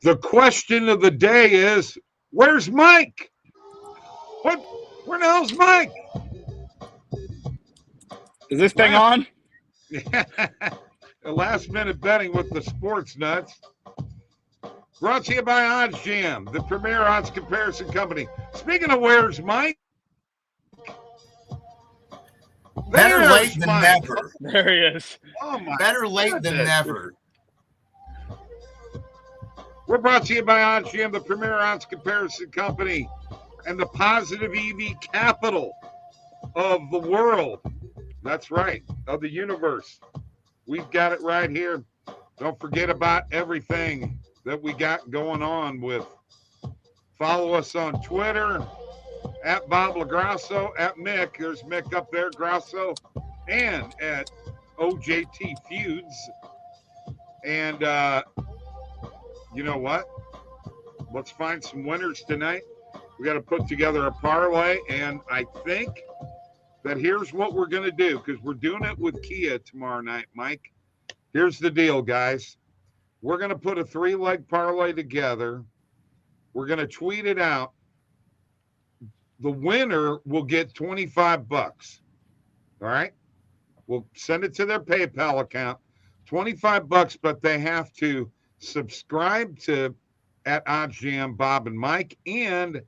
The question of the day is, where's Mike? Where the hell's Mike? Is this thing on? Last minute betting with the sports nuts. Brought to you by OddsJam, the premier odds comparison company. Speaking of where's Mike? Better late than never. There he is. Oh my Better late than never. We're brought to you by OddsJam, the premier odds comparison company and the positive EV capital of the world. That's right, of the universe. We've got it right here. Don't forget about everything that we got going on with. Follow us on Twitter, at Bob LaGrasso, at Mick. There's Mick up there, Grasso, and at OJT Feuds. And you know what? Let's find some winners tonight. We got to put together a parlay, and I think that here's what we're going to do, because we're doing it with Kia tomorrow night, Mike. Here's the deal, guys. We're going to put a 3-leg parlay together. We're going to tweet it out. The winner will get $25. All right? We'll send it to their PayPal account. $25, but they have to subscribe to at OddsJam, Bob and Mike, and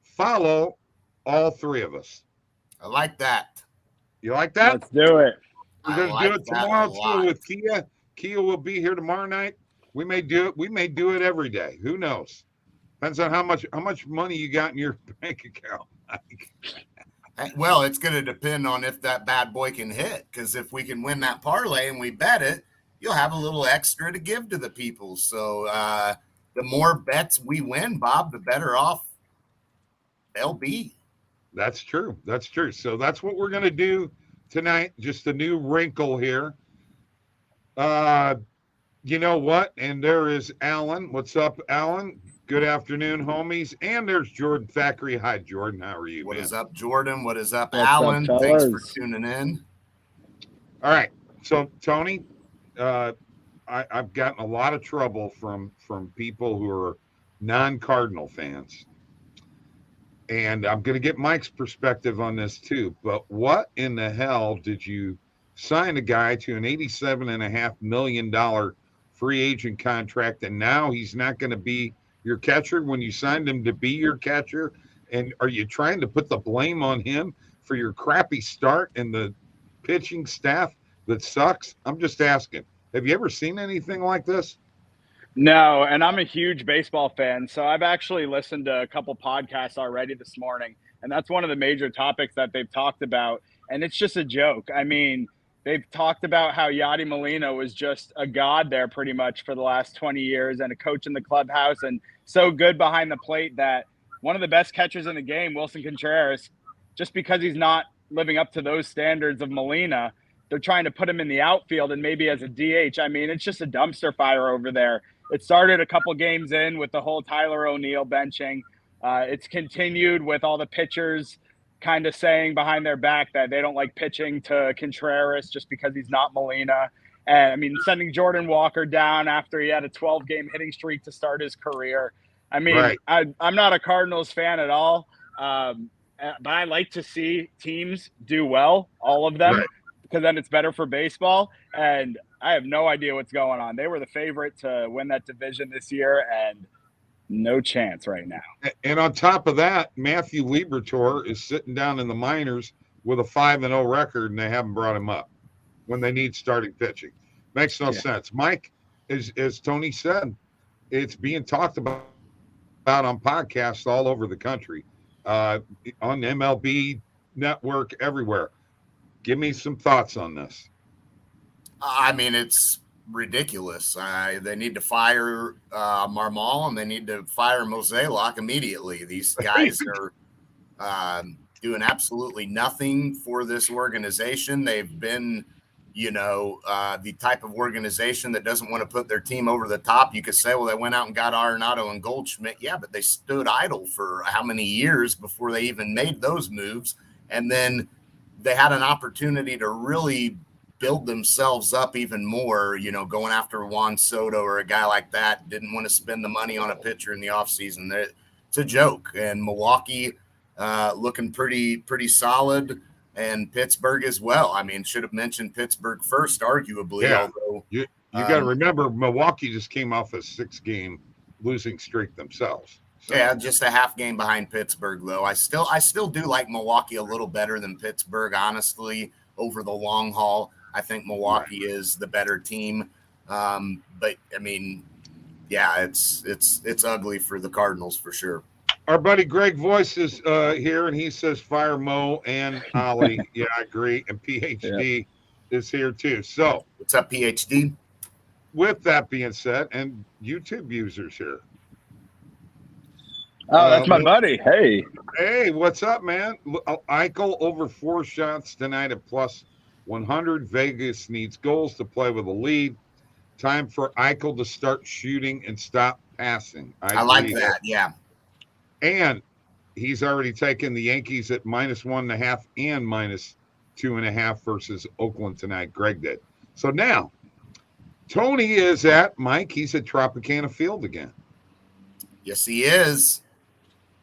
follow all three of us. I like that. You like that? Let's do it. We're going to do it tomorrow too with Kia. Kia will be here tomorrow night. We may do it. We may do it every day. Who knows? Depends on how much money you got in your bank account, Mike. Well, it's going to depend on if that bad boy can hit, because if we can win that parlay and we bet it, you'll have a little extra to give to the people. So the more bets we win, Bob, the better off they'll be. That's true. That's true. So that's what we're going to do tonight. Just a new wrinkle here. You know what? And there is Alan. What's up, Alan? Good afternoon, homies. And there's Jordan Thackeray. Hi, Jordan. How are you, What man? is up, Jordan? What is up, What's Alan? up, Thanks for fellas? tuning in. All right. So, Tony, I've gotten a lot of trouble from people who are non-Cardinal fans. And I'm going to get Mike's perspective on this too. But what in the hell did you sign a guy to an $87.5 million free agent contract, and now he's not going to be your catcher when you signed him to be your catcher? And are you trying to put the blame on him for your crappy start and the pitching staff that sucks? I'm just asking. Have you ever seen anything like this? No, and I'm a huge baseball fan, so I've actually listened to a couple podcasts already this morning, and that's one of the major topics that they've talked about, and it's just a joke. I mean, they've talked about how Yadi Molina was just a god there pretty much for the last 20 years and a coach in the clubhouse and so good behind the plate that one of the best catchers in the game, Wilson Contreras, just because he's not living up to those standards of Molina, they're trying to put him in the outfield and maybe as a DH. I mean, it's just a dumpster fire over there. It started a couple games in with the whole Tyler O'Neill benching. It's continued with all the pitchers kind of saying behind their back that they don't like pitching to Contreras just because he's not Molina. And I mean, sending Jordan Walker down after he had a 12-game hitting streak to start his career. I mean, Right. I'm not a Cardinals fan at all, but I like to see teams do well, all of them, Right. because then it's better for baseball. And I have no idea what's going on. They were the favorite to win that division this year, and no chance right now. And on top of that, Matthew Liberatore is sitting down in the minors with a 5-0 record, and they haven't brought him up when they need starting pitching. Makes no sense. Mike, as Tony said, it's being talked about on podcasts all over the country, on MLB Network, everywhere. Give me some thoughts on this. I mean, it's ridiculous. They need to fire Marmol and they need to fire Mozeliak immediately. These guys are doing absolutely nothing for this organization. They've been, the type of organization that doesn't want to put their team over the top. You could say, well, they went out and got Arenado and Goldschmidt. Yeah, but they stood idle for how many years before they even made those moves. And then they had an opportunity to really build themselves up even more, going after Juan Soto or a guy like that. Didn't want to spend the money on a pitcher in the offseason. It's a joke. And Milwaukee looking pretty solid, and Pittsburgh as well. I mean, should have mentioned Pittsburgh first, arguably. Yeah. Although You got to remember, Milwaukee just came off a 6-game losing streak themselves. So. Yeah, just a half game behind Pittsburgh, though. I still do like Milwaukee a little better than Pittsburgh, honestly, over the long haul. I think Milwaukee is the better team. But I mean, yeah, it's ugly for the Cardinals for sure. Our buddy Greg Voice is here, and he says fire Mo and Ollie. Yeah, I agree. And PhD is here too. So what's up, PhD? With that being said, and YouTube users here. Oh, that's my buddy. Hey, what's up, man? Eichel over 4 shots tonight at plus 100. Vegas needs goals to play with a lead. Time for Eichel to start shooting and stop passing. I like that, yeah. And he's already taken the Yankees at -1.5 and -2.5 versus Oakland tonight. Greg did. So now, Tony is at Mike. He's at Tropicana Field again. Yes, he is.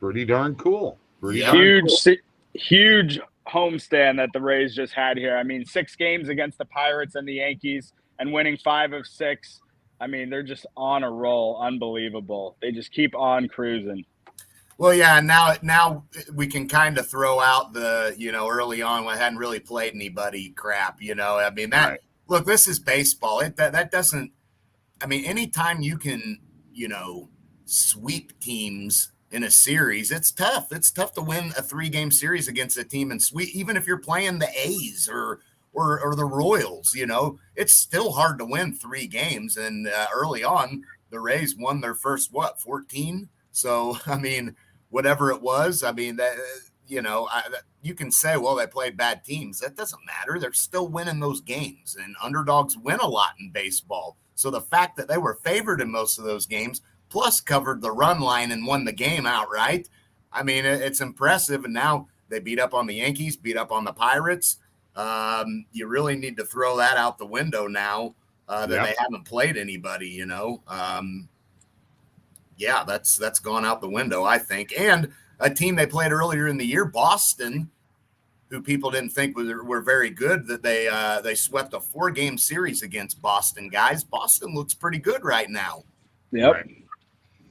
Pretty darn cool. Huge homestand that the Rays just had here. I mean, 6 games against the Pirates and the Yankees and winning 5 of 6. I mean, they're just on a roll. Unbelievable. They just keep on cruising. Well, yeah, now we can kind of throw out the, early on when I hadn't really played anybody crap, I mean, look, this is baseball. That doesn't, I mean, anytime you can, sweep teams in a series, it's tough. It's tough to win a 3-game series against a team and sweep, even if you're playing the A's or the Royals, it's still hard to win 3 games. And early on, the Rays won their first, 14? So, I mean, whatever it was, I mean, that, you can say, well, they played bad teams. That doesn't matter. They're still winning those games, and underdogs win a lot in baseball. So the fact that they were favored in most of those games, plus covered the run line and won the game outright, I mean, it's impressive. And now they beat up on the Yankees, beat up on the Pirates. You really need to throw that out the window now that they haven't played anybody, Yeah, that's gone out the window, I think. And a team they played earlier in the year, Boston, who people didn't think were very good, that they swept a 4-game series against Boston, guys. Boston looks pretty good right now. Yep. Right.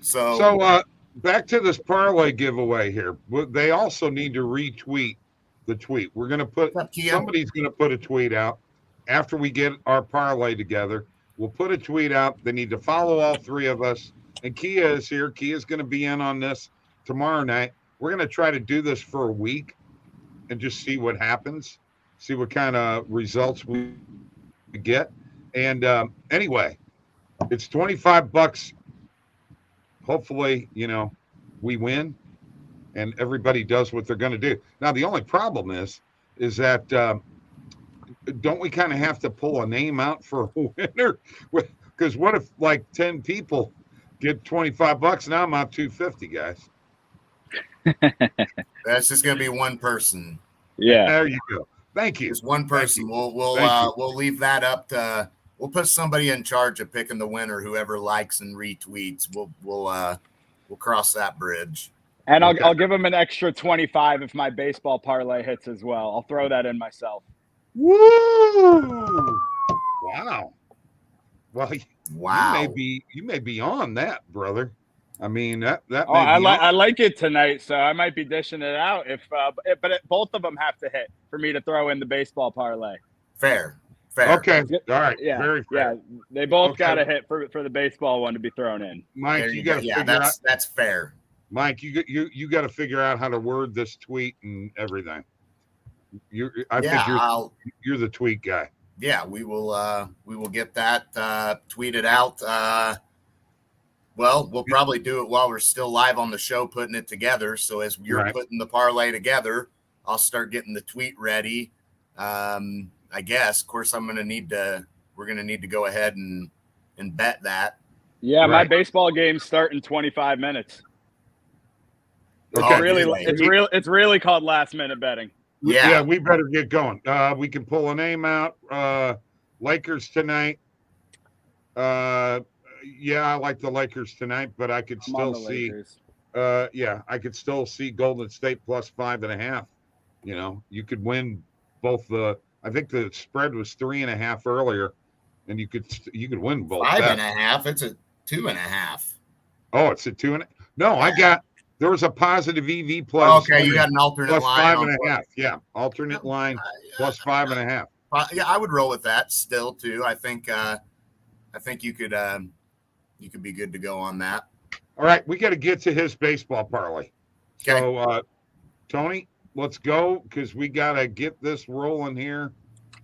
So back to this parlay giveaway here. They also need to retweet the tweet. We're going to put somebody's going to put a tweet out after we get our parlay together. We'll put a tweet out. They need to follow all 3 of us. And Kia is here. Kia's going to be in on this tomorrow night. We're going to try to do this for a week and just see what happens, see what kind of results we get. And anyway, it's $25. Hopefully, we win and everybody does what they're going to do. Now, the only problem is that don't we kind of have to pull a name out for a winner? Because what if like 10 people get $25? Now I'm out $250, guys. That's just going to be one person. Yeah. There you go. Thank you. Just one person. We'll leave that up to. We'll put somebody in charge of picking the winner. Whoever likes and retweets, we'll cross that bridge. And I'll give them an extra 25 if my baseball parlay hits as well. I'll throw that in myself. Woo! Wow. Well, wow. You may be on that, brother. I mean that. Oh, I like it tonight, so I might be dishing it out but both of them have to hit for me to throw in the baseball parlay. Fair. Okay. All right. Yeah. Very fair. Yeah. They both got to hit for the baseball one to be thrown in. Mike, you got to figure out. That's fair. Mike, you got to figure out how to word this tweet and everything. I think you're the tweet guy. Yeah, we will get that tweeted out. Well, we'll probably do it while we're still live on the show, putting it together. So as you're putting the parlay together, I'll start getting the tweet ready. I guess, of course, we're going to need to go ahead and bet that. Yeah. My baseball games start in 25 minutes. Okay. It's really called last minute betting. Yeah. we better get going. We can pull a name out. Lakers tonight. Yeah, I like the Lakers tonight, but I could I'm on still the see. Lakers. I could still see Golden State plus 5.5. You know, you could win both I think the spread was 3.5 earlier, and you could win both. 5.5. It's a 2.5. Oh, it's a 2.5. No, there was a positive EV play. Okay, you got an alternate plus line. 5.5. Yeah, alternate line plus 5.5. Yeah, I would roll with that still too. I think you could be good to go on that. All right, we got to get to his baseball parlay. Okay. So, Tony, let's go because we got to get this rolling here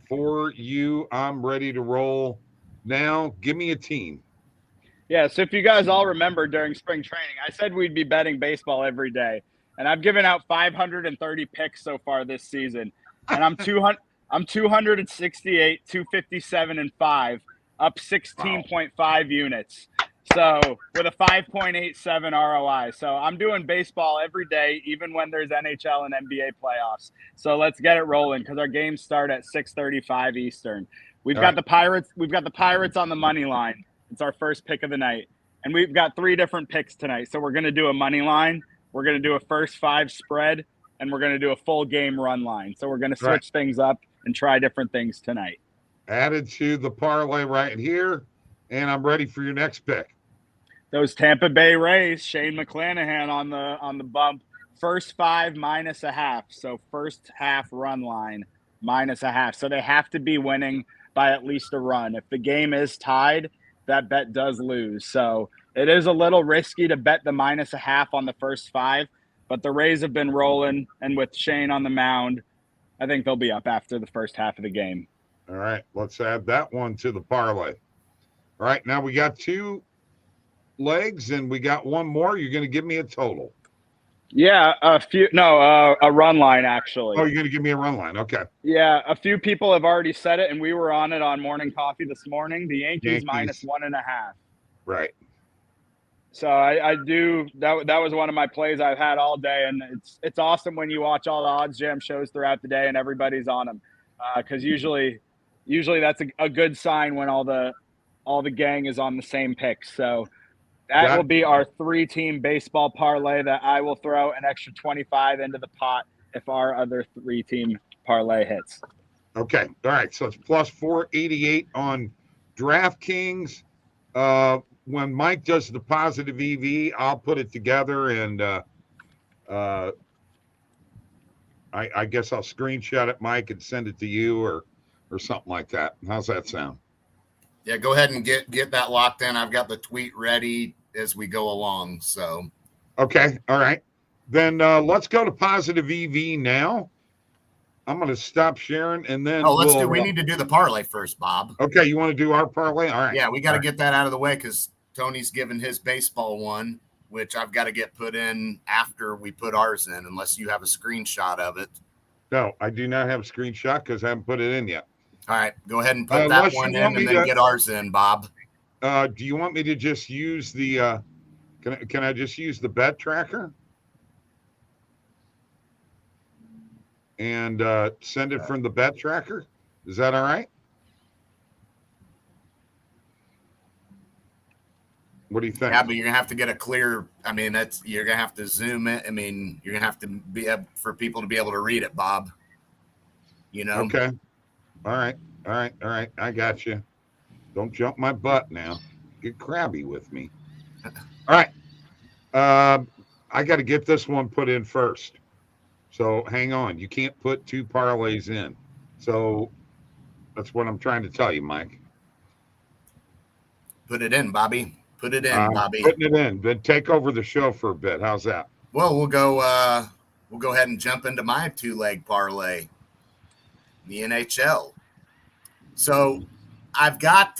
for you. I'm ready to roll now. Give me a team. Yeah, so if you guys all remember during spring training, I said we'd be betting baseball every day, and I've given out 530 picks so far this season, and I'm 268, 257, and 5, up 16.5 units. So with a 5.87 ROI. So I'm doing baseball every day, even when there's NHL and NBA playoffs. So let's get it rolling because our games start at 6:35 Eastern. We've got the Pirates on the money line. It's our first pick of the night. And we've got 3 different picks tonight. So we're going to do a money line, we're going to do a first 5 spread, and we're going to do a full game run line. So we're going to switch things up and try different things tonight. Added to the parlay right here, and I'm ready for your next pick. Those Tampa Bay Rays, Shane McClanahan on the bump. First 5 -0.5. So first half run line -0.5. So they have to be winning by at least a run. If the game is tied, that bet does lose. So it is a little risky to bet the -0.5 on the first 5, but the Rays have been rolling, and with Shane on the mound, I think they'll be up after the first half of the game. All right, let's add that one to the parlay. All right, now we got 2 legs and we got one more. You're going to give me a total. Yeah, a run line actually. Oh, you're going to give me a run line. Okay. Yeah, a few people have already said it, and we were on it on Morning Coffee this morning. The Yankees -1.5. Right. So I do that. That was one of my plays I've had all day, and it's awesome when you watch all the OddsJam shows throughout the day and everybody's on them, because usually that's a good sign when all the gang is on the same picks. So that will be our 3-team baseball parlay that I will throw an extra 25 into the pot if our other 3-team parlay hits. Okay. All right. So it's plus 488 on DraftKings. When Mike does the positive EV, I'll put it together and I guess I'll screenshot it, Mike, and send it to you or something like that. How's that sound? Yeah, go ahead and get that locked in. I've got the tweet ready as we go along. So, okay, all right. Then let's go to positive EV now. I'm going to stop sharing and then we need to do the parlay first, Bob. Okay, you want to do our parlay? All right. Yeah, we got to get that out of the way because Tony's given his baseball one, which I've got to get put in after we put ours in, unless you have a screenshot of it. No, I do not have a screenshot because I haven't put it in yet. All right, go ahead and put that one in and then get ours in, Bob. Do you want me to just use the can I just use the bet tracker and send it from the bet tracker? Is that all right? What do you think? Yeah, but you're gonna have to get a clear. I mean, you're gonna have to zoom it. I mean, you're gonna have to be able for people to be able to read it, Bob. You know. Okay. All right. I got you. Don't jump my butt now. Get crabby with me. All right. I got to get this one put in first. So hang on. You can't put 2 parlays in. So that's what I'm trying to tell you, Mike. Put it in, Bobby. Put it in, Bobby. Putting it in. Then take over the show for a bit. How's that? Well, we'll go ahead and jump into my 2-leg parlay. The NHL. So I've got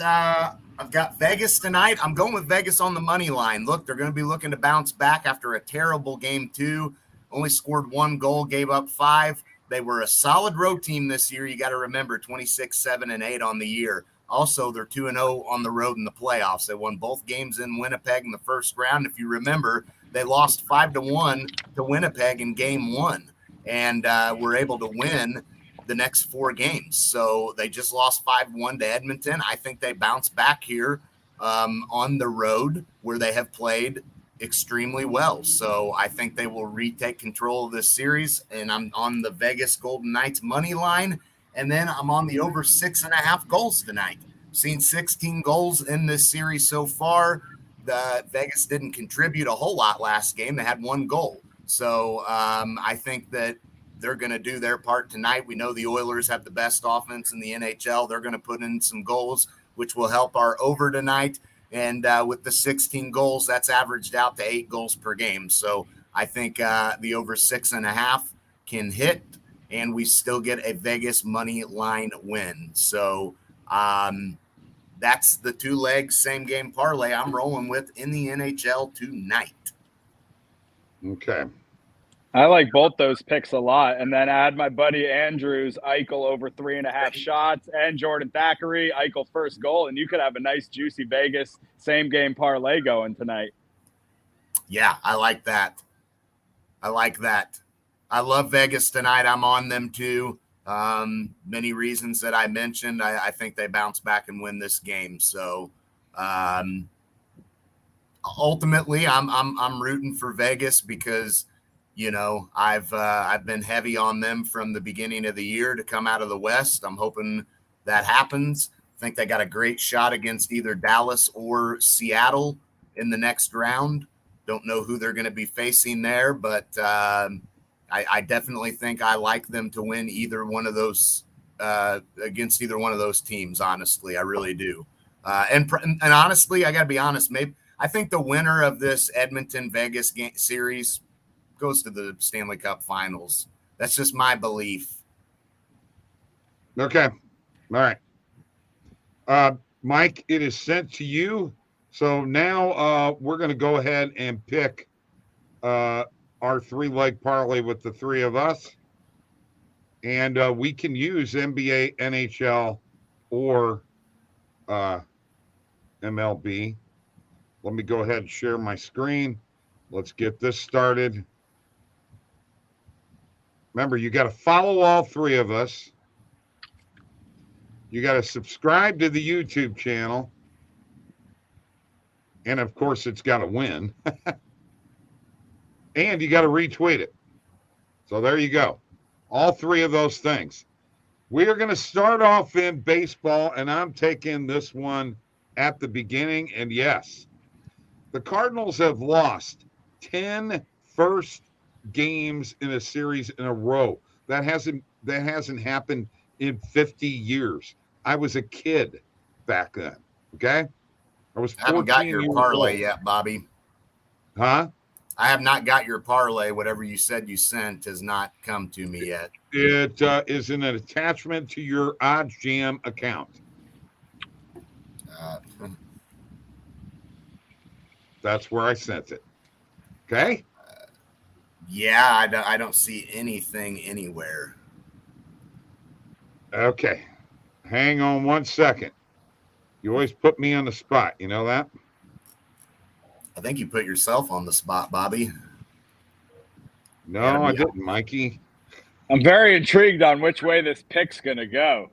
Vegas tonight. I'm going with Vegas on the money line. Look, they're going to be looking to bounce back after a terrible game 2. Only scored 1 goal, gave up 5. They were a solid road team this year. You got to remember 26, 7, and 8 on the year. Also, they're 2-0 on the road in the playoffs. They won both games in Winnipeg in the first round. If you remember, they lost 5-1 to Winnipeg in game 1. and were able to win the next 4 games. So they just lost 5-1 to Edmonton. I think they bounce back here on the road where they have played extremely well. So I think they will retake control of this series, and I'm on the Vegas Golden Knights money line, and then I'm on the over 6.5 goals tonight. Seen 16 goals in this series so far. The Vegas didn't contribute a whole lot last game. They had 1 goal. So I think that they're going to do their part tonight. We know the Oilers have the best offense in the NHL. They're going to put in some goals, which will help our over tonight. And with the 16 goals, that's averaged out to 8 goals per game. So I think the over 6.5 can hit, and we still get a Vegas money line win. So that's the 2 legs, same game parlay I'm rolling with in the NHL tonight. Okay. I like both those picks a lot. And then add my buddy Andrew's Eichel over 3.5 shots and Jordan Thackeray, Eichel first goal. And you could have a nice, juicy Vegas same game parlay going tonight. Yeah, I like that. I love Vegas tonight. I'm on them too. Many reasons that I mentioned. I think they bounce back and win this game. So ultimately, I'm rooting for Vegas because, you know, I've been heavy on them from the beginning of the year to come out of the West. I'm hoping that happens. I think they got a great shot against either Dallas or Seattle in the next round. Don't know who they're going to be facing there, but I definitely think I like them to win either one of those against either one of those teams. Honestly, I really do. And honestly, I got to be honest. Maybe I think the winner of this Edmonton Vegas series goes to the Stanley Cup Finals. That's just my belief. Okay. All right. Mike, it is sent to you. So now we're going to go ahead and pick our 3-leg parlay with the 3 of us. And we can use NBA, NHL, or MLB. Let me go ahead and share my screen. Let's get this started. Remember, you got to follow all 3 of us. You got to subscribe to the YouTube channel. And, of course, it's got to win. And you got to retweet it. So there you go. All 3 of those things. We are going to start off in baseball, and I'm taking this one at the beginning. And, yes, the Cardinals have lost 10 first games in a series in a row. That hasn't happened in 50 years. I was a kid back then. Okay, I was 14 I haven't got your parlay old. yet, Bobby. Huh? I have not got your parlay. Whatever you said you sent has not come to me yet. It is in an attachment to your OddsJam account. That's where I sent it. Okay. Yeah, I don't see anything anywhere. Okay. Hang on one second. You always put me on the spot. You know that? I think you put yourself on the spot, Bobby. No, I didn't, Mikey. I'm very intrigued on which way this pick's going to go.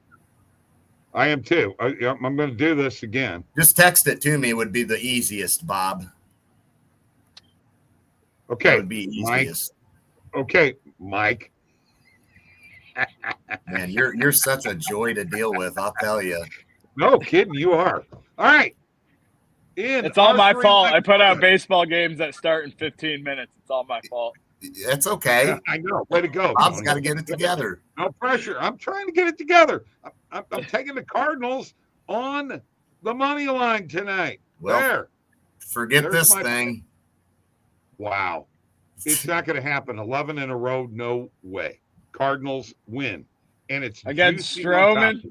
I am too. I'm going to do this again. Just text it to me would be the easiest, Bob. Okay. That would be easiest. Mike. Okay, Mike. Man, you're such a joy to deal with, I'll tell you. No kidding, you are. All right. It's all my fault. I put out baseball games that start in 15 minutes. It's all my fault. It's okay. Yeah, I know. Way to go. Bob's got to get it together. No pressure. I'm trying to get it together. I'm taking the Cardinals on the money line tonight. Well, there. Forget There's this my thing. Wow. It's not going to happen. 11 in a row. No way. Cardinals win. And it's against Stroman.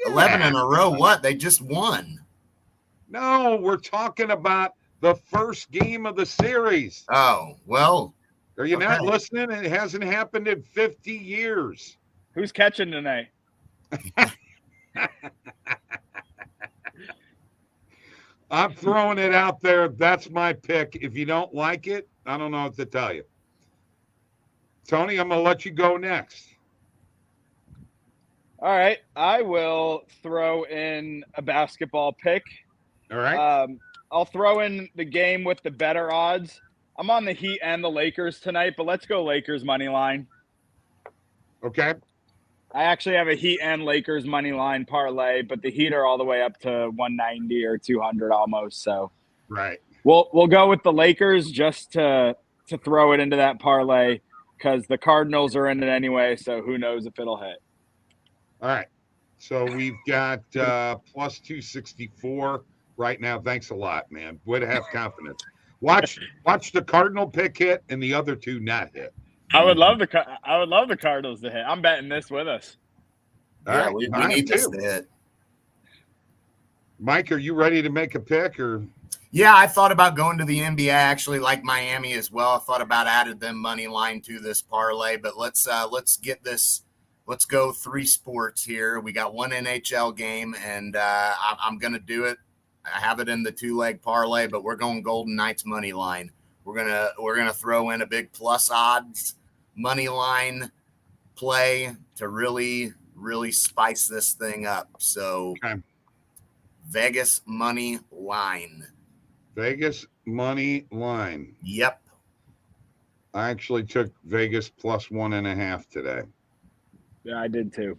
11 in a row. What? They just won. No, we're talking about the first game of the series. Oh, well. Are you not listening? It hasn't happened in 50 years. Who's catching tonight? I'm throwing it out there. That's my pick. If you don't like it, I don't know what to tell you. Tony, I'm going to let you go next. All right. I will throw in a basketball pick. All right. I'll throw in the game with the better odds. I'm on the Heat and the Lakers tonight, but let's go Lakers money line. Okay. I actually have a Heat and Lakers money line parlay, but the Heat are all the way up to 190 or 200 almost. So right, we'll go with the Lakers just to throw it into that parlay because the Cardinals are in it anyway. So who knows if it'll hit. All right. So we've got plus 264 right now. Thanks a lot, man. Way to have confidence. Watch the Cardinal pick hit and the other two not hit. I would love the Cardinals to hit. I'm betting this with us. Yeah, we need this to hit. Mike, are you ready to make a pick or? Yeah, I thought about going to the NBA. I actually like Miami as well. I thought about adding them money line to this parlay, but let's get this. Let's go 3 sports here. We got 1 NHL game, and I'm gonna do it. I have it in the 2-leg parlay, but we're going Golden Knights money line. We're gonna throw in a big plus odds money line play to really spice this thing up. So okay. Vegas money line. Vegas money line. Yep. I actually took Vegas plus 1.5 today. Yeah, I did too.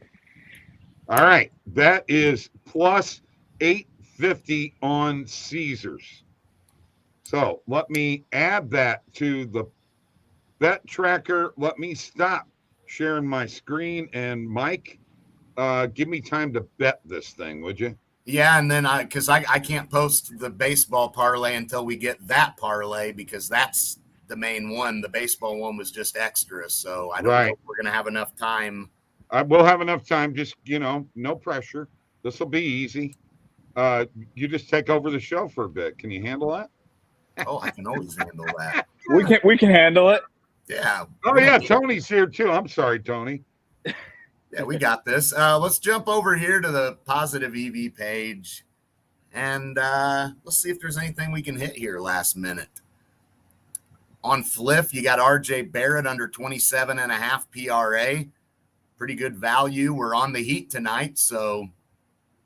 All right. That is plus 850 on Caesars. So let me add that to the bet tracker. Let me stop sharing my screen. And Mike, give me time to bet this thing, would you? Yeah, and then because I can't post the baseball parlay until we get that parlay because that's the main one. The baseball one was just extra. So I don't know if we're going to have enough time. We'll have enough time. Just, no pressure. This will be easy. You just take over the show for a bit. Can you handle that? Oh, I can always handle that. We can handle it. Yeah. Oh, yeah. Tony's here, too. I'm sorry, Tony. Yeah, we got this. Let's jump over here to the positive EV page, and let's see if there's anything we can hit here last minute. On Fliff, you got RJ Barrett under 27.5 PRA. Pretty good value. We're on the Heat tonight, so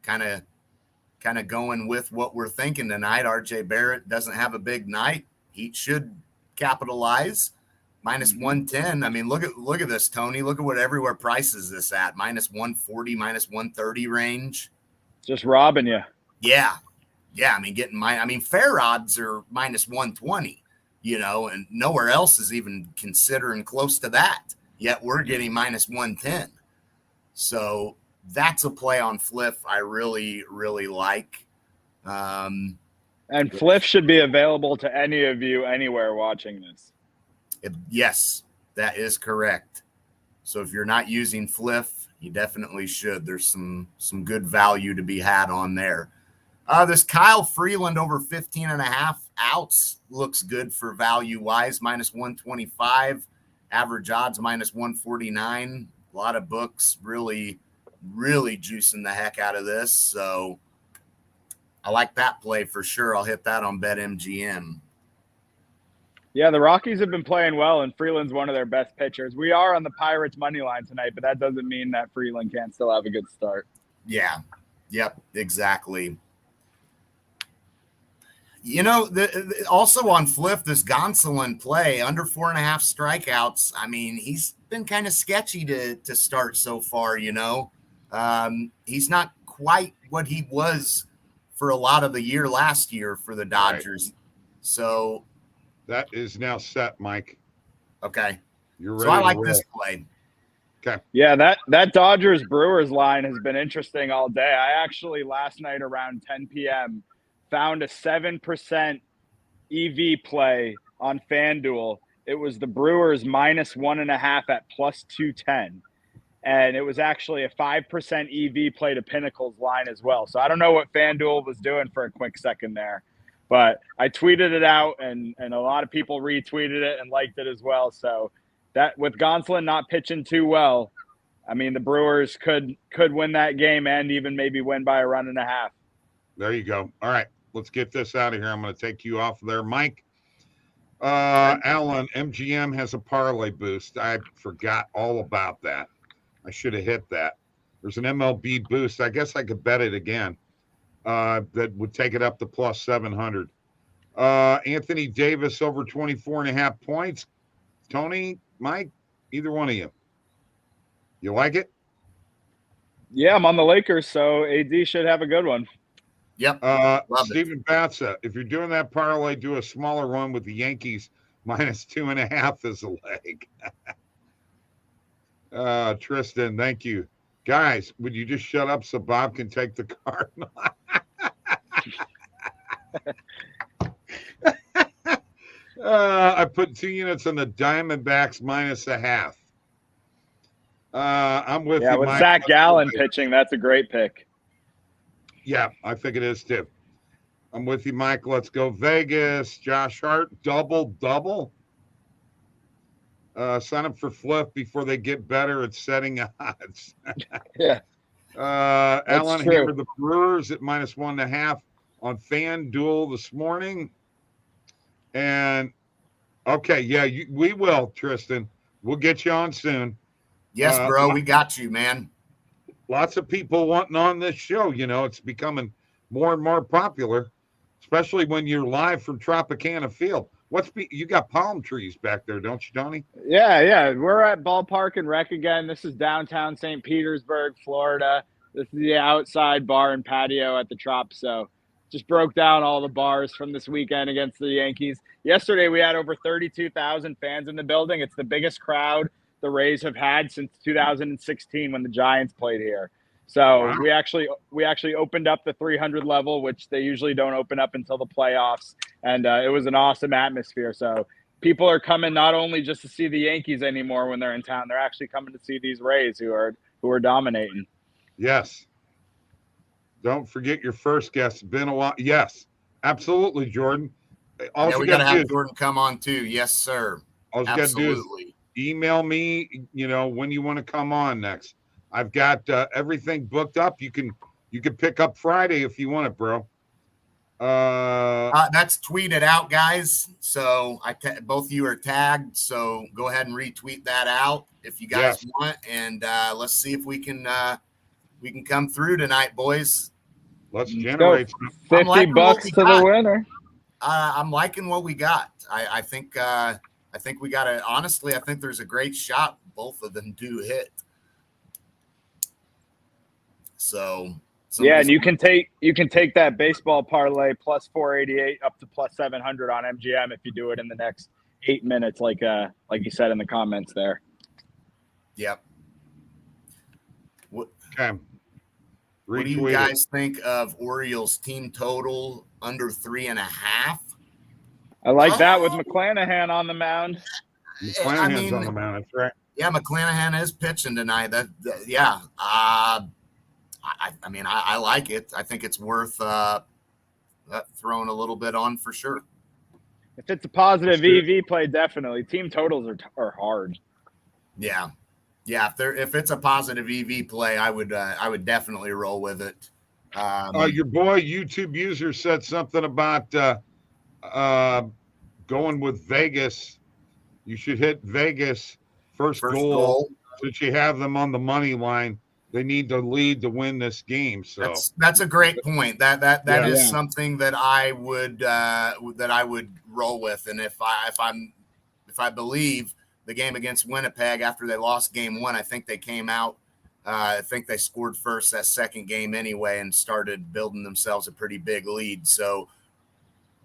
kind of going with what we're thinking tonight. RJ Barrett doesn't have a big night. Heat should capitalize. Minus 110. I mean, look at this, Tony. Look at what everywhere prices this at. Minus 140, minus 130 range. Just robbing you. Yeah. I mean, fair odds are minus 120, and nowhere else is even considering close to that. Yet we're getting minus 110. So that's a play on Fliff I really, really like. And Fliff should be available to any of you anywhere watching this. Yes, that is correct. So if you're not using Fliff, you definitely should. There's some good value to be had on there. This Kyle Freeland over 15.5 outs looks good for value-wise, minus 125. Average odds, minus 149. A lot of books really, really juicing the heck out of this. So I like that play for sure. I'll hit that on BetMGM. Yeah, the Rockies have been playing well, and Freeland's one of their best pitchers. We are on the Pirates money line tonight, but that doesn't mean that Freeland can't still have a good start. Yeah. Yep, exactly. Also on Fliff, this Gonsolin play, under 4.5 strikeouts. I mean, he's been kind of sketchy to start so far, He's not quite what he was for a lot of the year last year for the Dodgers. Right. So that is now set, Mike. Okay. You're ready. So I like this play. Okay. Yeah, that Dodgers Brewers line has been interesting all day. I actually last night around 10 p.m. found a 7% EV play on FanDuel. It was the Brewers minus 1.5 at plus 210. And it was actually a 5% EV play to Pinnacle's line as well. So I don't know what FanDuel was doing for a quick second there. But I tweeted it out, and a lot of people retweeted it and liked it as well. So that with Gonsolin not pitching too well, I mean, the Brewers could win that game and even maybe win by a 1.5. There you go. All right, let's get this out of here. I'm going to take you off there, Mike. Alan, MGM has a parlay boost. I forgot all about that. I should have hit that. There's an MLB boost. I guess I could bet it again. That would take it up to plus 700. Anthony Davis over 24.5 points. Tony, Mike, either one of you. You like it? Yeah, I'm on the Lakers, so AD should have a good one. Yep. Stephen Batsa, if you're doing that parlay, do a smaller one with the Yankees minus 2.5 as a leg. Tristan, thank you. Guys, would you just shut up so Bob can take the card? I put 2 units on the Diamondbacks minus 0.5. I'm with you, with Mike. Zach Gallen pitching, that's a great pick. Yeah, I think it is too. I'm with you, Mike. Let's go Vegas. Josh Hart, double. Sign up for Flip before they get better at setting odds. Yeah. Alan hammered the Brewers at minus 1.5 on FanDuel this morning. And okay, yeah, we will, Tristan. We'll get you on soon. Yes, bro, we got you, man. Lots of people wanting on this show. You know, it's becoming more and more popular, especially when you're live from Tropicana Field. You got palm trees back there, don't you, Tony? Yeah. We're at Ballpark and Rec again. This is downtown St. Petersburg, Florida. This is the outside bar and patio at the Trop. So just broke down all the bars from this weekend against the Yankees. Yesterday, we had over 32,000 fans in the building. It's the biggest crowd the Rays have had since 2016 when the Giants played here. So wow. we actually opened up the 300 level, which they usually don't open up until the playoffs. And it was an awesome atmosphere. So people are coming not only just to see the Yankees anymore when they're in town, they're actually coming to see these Rays who are dominating. Yes. Don't forget your first guest. It's been a while. Yes, absolutely, Jordan. We got to have Jordan come on too. Yes, sir. All you got to do is email me, when you want to come on next. I've got everything booked up. You can pick up Friday if you want it, bro. That's tweeted out, guys. So both of you are tagged. So go ahead and retweet that out if you guys want, and let's see if we can come through tonight, boys. Let's generate $50 to the winner. I'm liking what we got. I think we got to. Honestly, I think there's a great shot both of them do hit. So and you can take that baseball parlay plus 488 up to plus 700 on MGM if you do it in the next 8 minutes, like you said in the comments there. Yep. Okay. What do you guys think of Orioles team total under 3.5? I like that with McClanahan on the mound. McClanahan's on the mound. That's right. Yeah, McClanahan is pitching tonight. I like it. I think it's worth throwing a little bit on for sure. If it's a positive EV play, definitely. Team totals are hard. Yeah. If it's a positive EV play, I would definitely roll with it. Your boy YouTube user said something about going with Vegas. You should hit Vegas first goal since you have them on the money line. They need to lead to win this game. So that's a great point. That is something that I would roll with. And if I believe the game against Winnipeg after they lost game 1, I think they came out. I think they scored first that second game anyway and started building themselves a pretty big lead. So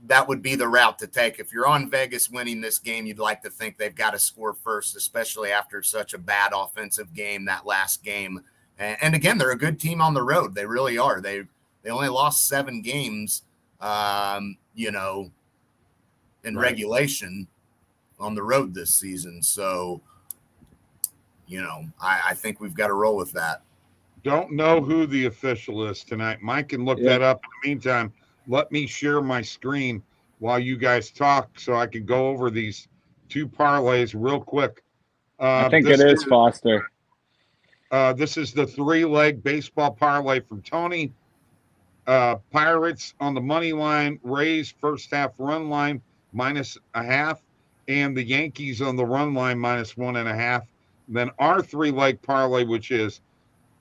that would be the route to take. If you're on Vegas winning this game, you'd like to think they've got to score first, especially after such a bad offensive game that last game. And again, they're a good team on the road. They really are. They only lost 7 games, in regulation on the road this season. So, I think we've got to roll with that. Don't know who the official is tonight. Mike can look that up. In the meantime, let me share my screen while you guys talk so I can go over these 2 parlays real quick. I think it is Foster. This is the 3-leg baseball parlay from Tony. Pirates on the money line, Rays first half run line minus 0.5. and the Yankees on the run line -1.5. Then our 3-leg parlay, which is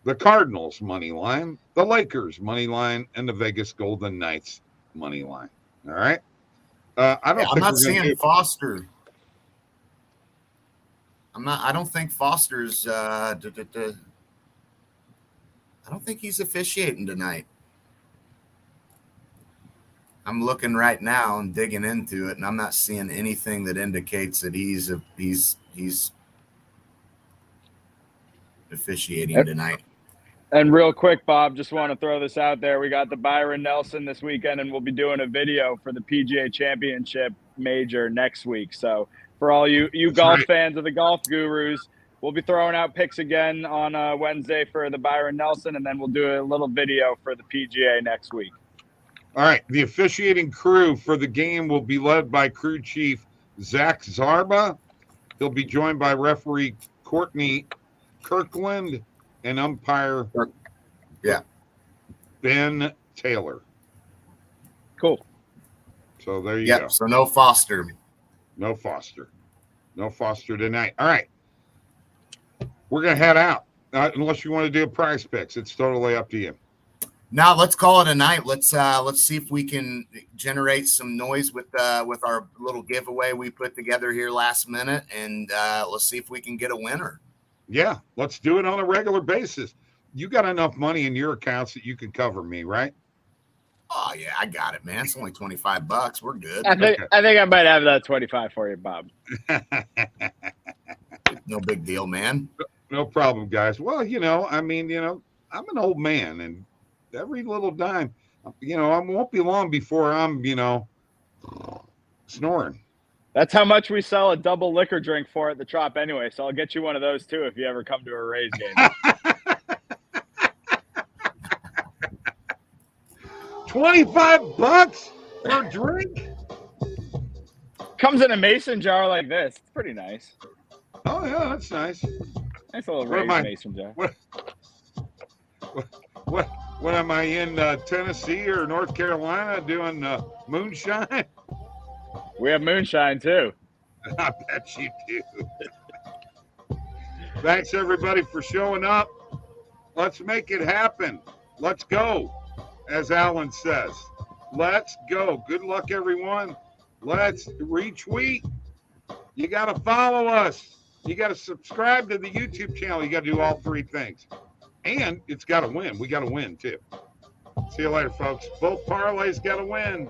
the Cardinals money line, the Lakers money line, and the Vegas Golden Knights money line. All right. I'm not seeing Foster. I don't think Foster's. I don't think he's officiating tonight. I'm looking right now and digging into it, and I'm not seeing anything that indicates that he's officiating tonight. And real quick, Bob, just want to throw this out there. We got the Byron Nelson this weekend, and we'll be doing a video for the PGA Championship Major next week. So for all you golf fans of the Golf Gurus, we'll be throwing out picks again on Wednesday for the Byron Nelson, and then we'll do a little video for the PGA next week. All right. The officiating crew for the game will be led by crew chief Zach Zarba. He'll be joined by referee Courtney Kirkland and umpire Ben Taylor. Cool. So there you go. So no Foster. No Foster tonight. All right. We're going to head out. Unless you want to do a prize picks. It's totally up to you. Now let's call it a night. Let's see if we can generate some noise with our little giveaway we put together here last minute, and let's see if we can get a winner. Yeah, let's do it on a regular basis. You got enough money in your accounts that you can cover me, right? Oh yeah, I got it, man. It's only $25. We're good. I think I might have that 25 for you, Bob. No big deal, man. No problem, guys. Well, I'm an old man, and every little dime, I won't be long before I'm, snoring. That's how much we sell a double liquor drink for at the Trop anyway. So I'll get you one of those too if you ever come to a Rays game. $25 for a drink? Comes in a mason jar like this. It's pretty nice. Oh yeah, that's nice. Nice little Rays mason jar. What am I in Tennessee or North Carolina doing moonshine? We have moonshine too. I bet you do. Thanks everybody for showing up. Let's make it happen. Let's go, as Alan says. Let's go. Good luck, everyone. Let's retweet. You got to follow us. You got to subscribe to the YouTube channel. You got to do all three things. And it's got to win. We got to win, too. See you later, folks. Both parlays got to win.